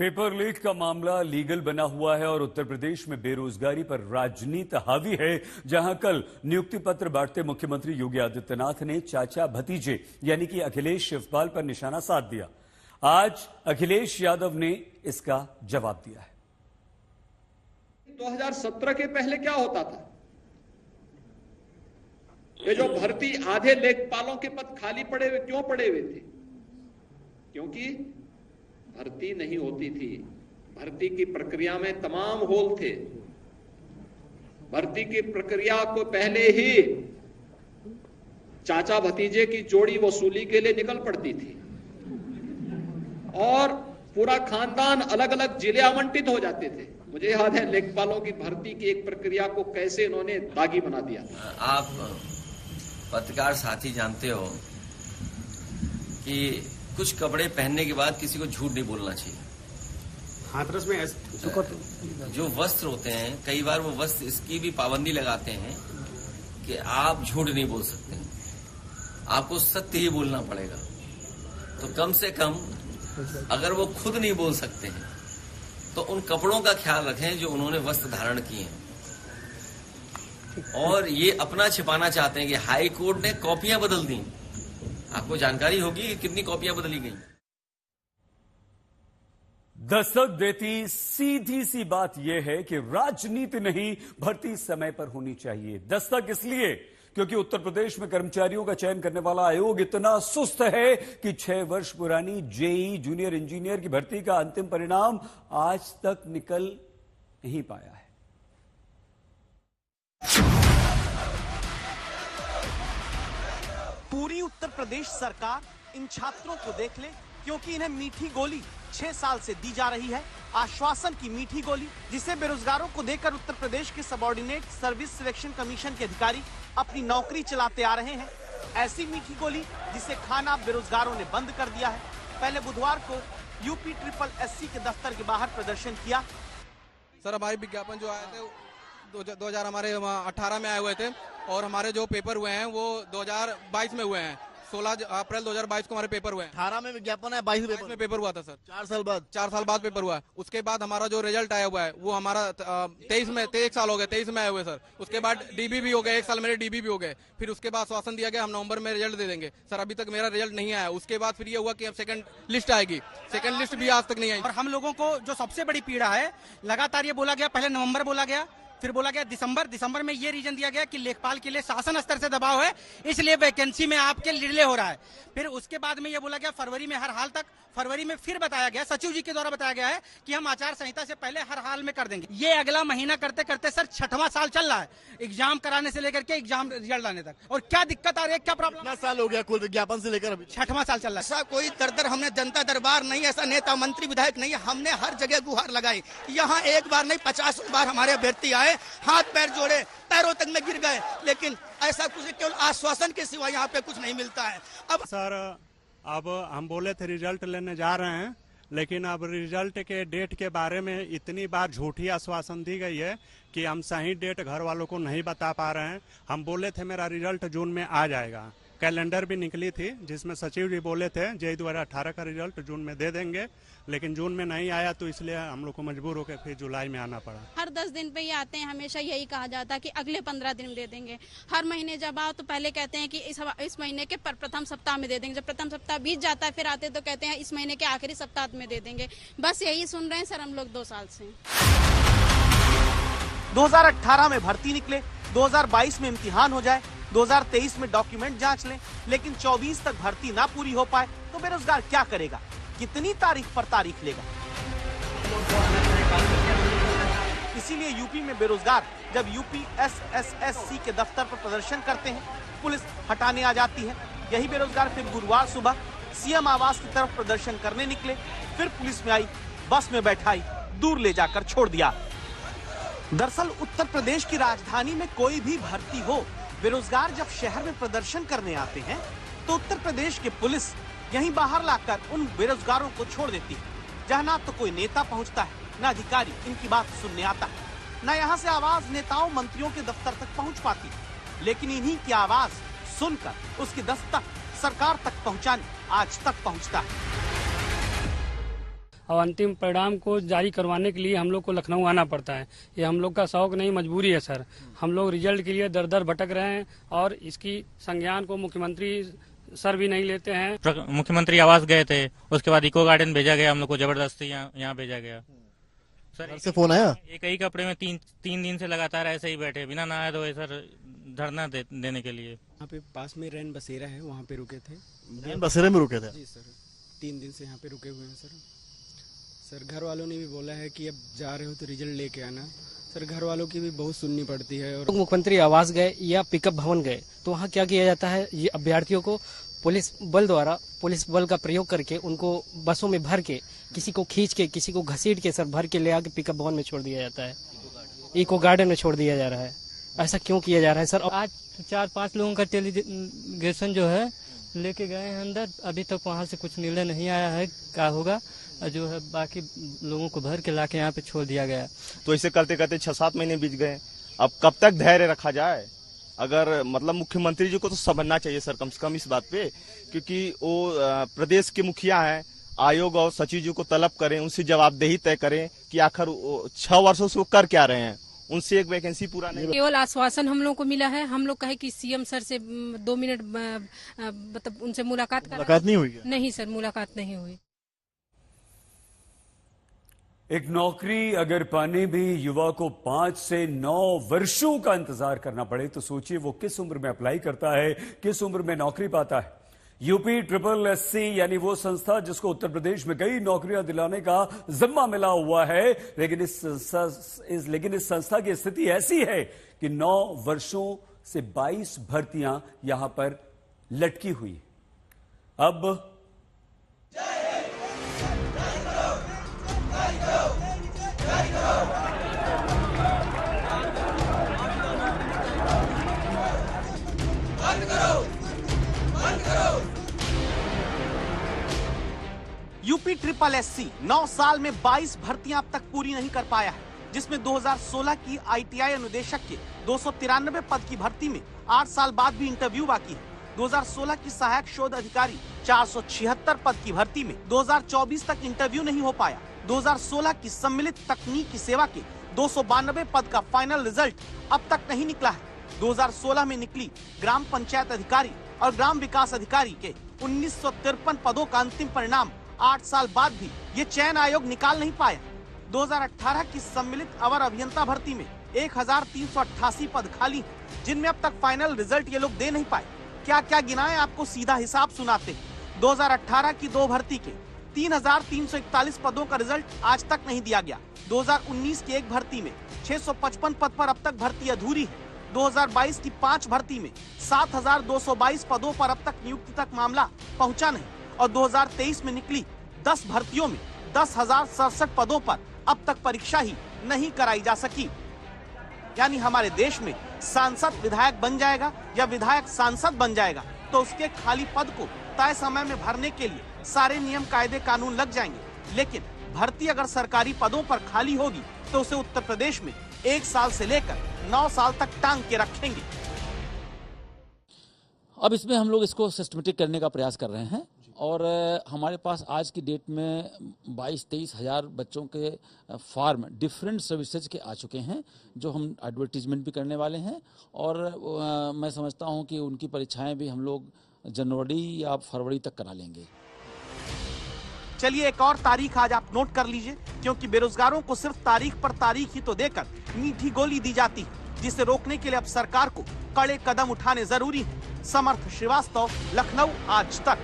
Paper leak का मामला legal बना हुआ है और उत्तर प्रदेश में बेरोजगारी पर राजनीति हावी है। जहां कल नियुक्ति पत्र बांटते मुख्यमंत्री योगी आदित्यनाथ ने चाचा भतीजे यानी कि अखिलेश शिवपाल पर निशाना साध दिया। आज अखिलेश यादव ने इसका जवाब दिया है। 2017 के पहले क्या होता था? ये जो भर्ती आधे लेखपालों के पद खाली पड़े हुए क्यों पड़े हुए थे? क्योंकि भर्ती नहीं होती थी। भर्ती की प्रक्रिया में तमाम होल थे। भर्ती की प्रक्रिया को पहले ही चाचा भतीजे की जोड़ी वसूली के लिए निकल पड़ती थी और पूरा खानदान अलग अलग जिले आवंटित हो जाते थे। मुझे याद है लेखपालों की भर्ती की एक प्रक्रिया को कैसे इन्होंने दागी बना दिया। आप पत्रकार साथी जानते हो कि कुछ कपड़े पहनने के बाद किसी को झूठ नहीं बोलना चाहिए। हाथरस में जो वस्त्र होते हैं, कई बार वो वस्त्र इसकी भी पाबंदी लगाते हैं कि आप झूठ नहीं बोल सकते, आपको सत्य ही बोलना पड़ेगा। तो कम से कम अगर वो खुद नहीं बोल सकते हैं तो उन कपड़ों का ख्याल रखें जो उन्होंने वस्त्र धारण किए हैं। और ये अपना छिपाना चाहते हैं कि हाई कोर्ट ने कॉपियां बदल दी। आपको जानकारी होगी कि कितनी कॉपियां बदली गई। दस्तक देती सीधी सी बात यह है कि राजनीति नहीं, भर्ती समय पर होनी चाहिए। दस्तक इसलिए क्योंकि उत्तर प्रदेश में कर्मचारियों का चयन करने वाला आयोग इतना सुस्त है कि 6 वर्ष पुरानी जेईई जूनियर इंजीनियर की भर्ती का अंतिम परिणाम आज तक निकल नहीं पाया है। पूरी उत्तर प्रदेश सरकार इन छात्रों को देख ले, क्योंकि इन्हें मीठी गोली 6 साल से दी जा रही है, आश्वासन की मीठी गोली, जिसे बेरोजगारों को देकर उत्तर प्रदेश के सबऑर्डिनेट सर्विस सिलेक्शन कमीशन के अधिकारी अपनी नौकरी चलाते आ रहे हैं। ऐसी मीठी गोली जिसे खाना बेरोजगारों ने बंद कर दिया है। पहले बुधवार को यूपी SSSC के दफ्तर के बाहर प्रदर्शन किया। सर, हमारे विज्ञापन जो आए थे 2018 में आए हुए थे और हमारे जो पेपर हुए हैं वो 2022 में हुए हैं। 16 अप्रैल 2022 को हमारे पेपर हुए हैं। 18 में विज्ञापन है, 22 में पेपर हुआ था सर। 4 साल बाद पेपर हुआ है। उसके बाद हमारा जो रिजल्ट आया हुआ है वो हमारा 23 साल हो गए, 23 में आए हुए सर। उसके बाद डीबी भी हो गए, 1 साल मेरे डीबी भी हो गए। फिर उसके बाद आश्वासन दिया गया हम नवंबर में रिजल्ट दे देंगे। सर, अभी तक मेरा रिजल्ट नहीं आया। उसके बाद फिर ये हुआ कि अब सेकंड लिस्ट आएगी। सेकंड लिस्ट भी आज तक नहीं आई। और हम लोगों को जो सबसे बड़ी पीड़ा है, लगातार ये बोला गया, पहले नवंबर बोला गया, फिर बोला गया दिसंबर में ये रीजन दिया गया कि लेखपाल के लिए शासन स्तर से दबाव है, इसलिए वैकेंसी में आपके डिले हो रहा है। फिर उसके बाद में ये बोला गया फरवरी में हर हाल तक, फरवरी में फिर बताया गया, सचिव जी के द्वारा बताया गया है कि हम आचार संहिता से पहले हर हाल में कर देंगे। ये अगला महीना करते करते सर 6वां साल चल रहा है, एग्जाम कराने से लेकर के एग्जाम रिजल्ट आने तक। और क्या दिक्कत आ रही है, क्या प्रॉब्लम? 10 साल हो गया कुल विज्ञापन से लेकर अभी 6वां साल चल रहा है। ऐसा कोई दरदर हमने जनता दरबार नहीं, ऐसा नेता मंत्री विधायक नहीं है। हमने हर जगह गुहार लगाई। यहाँ एक बार नहीं 50 बार हमारे अभ्यर्थी आए, हाथ पैर जोड़े, पैरों तक में गिर गए, लेकिन ऐसा कुछ केवल आश्वासन के सिवा यहाँ पे कुछ नहीं मिलता है। अब सर, अब हम बोले थे रिजल्ट लेने जा रहे हैं, लेकिन अब रिजल्ट के डेट के बारे में इतनी बार झूठी आश्वासन दी गई है कि हम सही डेट घर वालों को नहीं बता पा रहे हैं। हम बोले थे मेरा रिजल्ट जून में आ जाएगा, कैलेंडर भी निकली थी जिसमें सचिव जी बोले थे जेईई 2018 का रिजल्ट जून में दे देंगे, लेकिन जून में नहीं आया तो इसलिए हम लोग को मजबूर होकर फिर जुलाई में आना पड़ा। हर 10 दिन पे ये आते हैं, हमेशा यही कहा जाता है कि अगले 15 दिन में दे देंगे। हर महीने जब आओ तो पहले कहते हैं कि इस महीने के प्रथम सप्ताह में दे देंगे। जब प्रथम सप्ताह बीत जाता है फिर आते तो कहते हैं इस महीने के आखिरी सप्ताह में दे देंगे। बस यही सुन रहे हैं सर हम लोग 2 साल से। 2018 में भर्ती निकले, 2022 में इम्तिहान हो जाए, 2023 में डॉक्यूमेंट जांच लें, लेकिन 24 तक भर्ती ना पूरी हो पाए तो बेरोजगार क्या करेगा? कितनी तारीख पर तारीख लेगा? इसीलिए यूपी में बेरोजगार जब यूपी SSSC के दफ्तर पर प्रदर्शन करते हैं, पुलिस हटाने आ जाती है। यही बेरोजगार फिर गुरुवार सुबह सीएम आवास की तरफ प्रदर्शन करने निकले, फिर पुलिस में आई, बस में बैठाई, दूर ले जाकर छोड़ दिया। दरअसल उत्तर प्रदेश की राजधानी में कोई भी भर्ती हो, बेरोजगार जब शहर में प्रदर्शन करने आते हैं तो उत्तर प्रदेश की पुलिस यहीं बाहर लाकर उन बेरोजगारों को छोड़ देती है, जहां ना तो कोई नेता पहुंचता है, ना अधिकारी इनकी बात सुनने आता है, ना यहाँ से आवाज नेताओं मंत्रियों के दफ्तर तक पहुंच पाती है। लेकिन इन्हीं की आवाज सुनकर उसकी दस्तक सरकार तक पहुंचाने आज तक पहुंचता है। और अंतिम परिणाम को जारी करवाने के लिए हम लोग को लखनऊ आना पड़ता है। ये हम लोग का शौक नहीं, मजबूरी है सर। हम लोग रिजल्ट के लिए दर दर भटक रहे हैं और इसकी संज्ञान को मुख्यमंत्री सर भी नहीं लेते हैं। मुख्यमंत्री आवास गए थे, उसके बाद इको गार्डन भेजा गया, हम लोग को जबरदस्ती यहाँ भेजा गया। सर से फोन आया, एक ही कपड़े में तीन दिन से लगातार ऐसे ही बैठे, बिना नहाए धोए सर धरना देने के लिए। यहाँ पे पास में रैन बसेरा है, वहाँ पे रुके थे। रैन बसेरे में रुके थे? जी सर, 3 दिन से यहाँ पे रुके हुए हैं सर। घर वालों ने भी बोला है कि अब जा रहे हो तो रिजल्ट लेके आना। सर घर वालों की भी बहुत सुननी पड़ती है। और मुख्यमंत्री आवास गए या पिकअप भवन गए तो वहाँ क्या किया जाता है, ये अभ्यर्थियों को पुलिस बल द्वारा पुलिस बल का प्रयोग करके उनको बसों में भर के, किसी को खींच के, किसी को घसीट के सर भर के ले आके पिकअप भवन में छोड़ दिया जाता है, इको गार्डन में छोड़ दिया जा रहा है। ऐसा क्यों किया जा रहा है सर? आज 4-5 लोगों का डेलीगेशन जो है लेके गए हैं अंदर, अभी तक वहाँ से कुछ निर्णय नहीं आया है क्या होगा। जो है बाकी लोगों को भर के लाके यहाँ पे छोड़ दिया गया। तो इसे करते करते 6-7 महीने बीत गए। अब कब तक धैर्य रखा जाए? अगर मतलब मुख्यमंत्री जी को तो समझना चाहिए सर, कम से कम इस बात पे, क्योंकि वो प्रदेश के मुखिया हैं। आयोग और सचिव जी को तलब करें, उनसे जवाबदेही तय करें कि आखिर 6 वर्षों से वो कर क्या रहे हैं। उनसे एक वैकेंसी पूरा नहीं, केवल आश्वासन हम लोग को मिला है। हम लोग कहे कि सीएम सर से 2 मिनट मतलब उनसे मुलाकात नहीं हुई? नहीं सर, मुलाकात नहीं हुई। एक नौकरी अगर पाने भी युवा को 5 से 9 वर्षों का इंतजार करना पड़े तो सोचिए वो किस उम्र में अप्लाई करता है, किस उम्र में नौकरी पाता है। यूपी SSSC यानी वो संस्था जिसको उत्तर प्रदेश में कई नौकरियां दिलाने का जिम्मा मिला हुआ है, लेकिन इस संस्था की स्थिति ऐसी है कि 9 वर्षों से 22 भर्तियां यहां पर लटकी हुई। अब यूपी SSSC 9 साल में 22 भर्तियां अब तक पूरी नहीं कर पाया है, जिसमें 2016 की ITI अनुदेशक के 293 पद की भर्ती में 8 साल बाद भी इंटरव्यू बाकी है। 2016 की सहायक शोध अधिकारी 476 पद की भर्ती में 2024 तक इंटरव्यू नहीं हो पाया। 2016 की सम्मिलित तकनीकी सेवा के 292 पद का फाइनल रिजल्ट अब तक नहीं निकला है। 2016 में निकली ग्राम पंचायत अधिकारी और ग्राम विकास अधिकारी के 1953 पदों का अंतिम परिणाम 8 साल बाद भी ये चयन आयोग निकाल नहीं पाया। 2018 की सम्मिलित अवर अभियंता भर्ती में 1388 पद खाली हैं, जिनमें अब तक फाइनल रिजल्ट ये लोग दे नहीं पाए। क्या क्या गिनाएं, आपको सीधा हिसाब सुनाते हैं। 2018 की 2 भर्ती के 3341 पदों का रिजल्ट आज तक नहीं दिया गया। 2019 की 1 भर्ती में 655 पद पर अब तक भर्ती अधूरी है। 2022 की 5 भर्ती में 7222 पदों पर अब तक नियुक्ति तक मामला पहुंचा नहीं और 2023 में निकली 10 भर्तियों में 10,067 पदों पर अब तक परीक्षा ही नहीं कराई जा सकी। यानी हमारे देश में सांसद विधायक बन जाएगा या विधायक सांसद बन जाएगा तो उसके खाली पद को तय समय में भरने के लिए सारे नियम कायदे कानून लग जाएंगे, लेकिन भर्ती अगर सरकारी पदों पर खाली होगी तो उसे उत्तर प्रदेश में 1 साल से लेकर 9 साल तक टांग के रखेंगे। अब इसमें हम लोग इसको सिस्टमेटिक करने का प्रयास कर रहे हैं और हमारे पास आज की डेट में 22-23 हज़ार बच्चों के फॉर्म डिफरेंट सर्विसेज के आ चुके हैं, जो हम एडवर्टीजमेंट भी करने वाले हैं और मैं समझता हूं कि उनकी परीक्षाएं भी हम लोग जनवरी या फरवरी तक करा लेंगे। चलिए एक और तारीख आज आप नोट कर लीजिए, क्योंकि बेरोजगारों को सिर्फ तारीख पर तारीख ही तो देकर मीठी गोली दी जाती है, जिसे रोकने के लिए अब सरकार को कड़े कदम उठाने जरूरी है। समर्थ श्रीवास्तव, लखनऊ, आज तक।